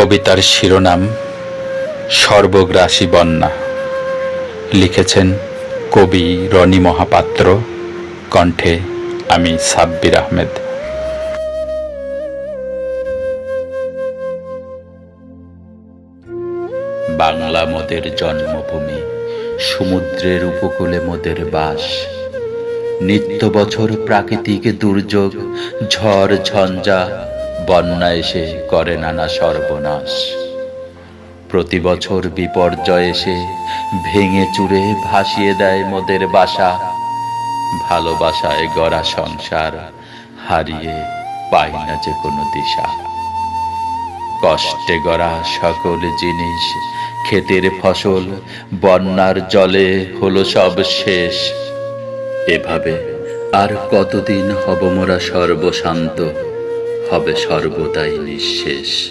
কবিতার শিরোনাম সর্বগ্রাসী বন্যা। লিখেছেন কবি রনি মহাপাত্র, কণ্ঠে আমি সাব্বির আহমেদ। বাংলা মোদের জন্মভূমি, সমুদ্রের উপকূলে মোদের বাস। নিত্য বছর প্রাকৃতিক দুর্যোগ, ঝড় ঝঞ্ঝা, বন্যা এসে করে নানা সর্বনাশ। প্রতি বছর বিপর্যয় এসে ভেঙে চুরে ভাসিয়ে দেয় মোদের বাসা। ভালোবাসায় গড়া সংসার হারিয়ে পাই না যে কোনো দিশা। কষ্টে গড়া সকল জিনিস, ক্ষেতের ফসল বন্যার জলে হলো সব শেষ। এভাবে আর কতদিন হব মোরা সর্বশান্ত, হবে সর্বদাই নিঃশেষ।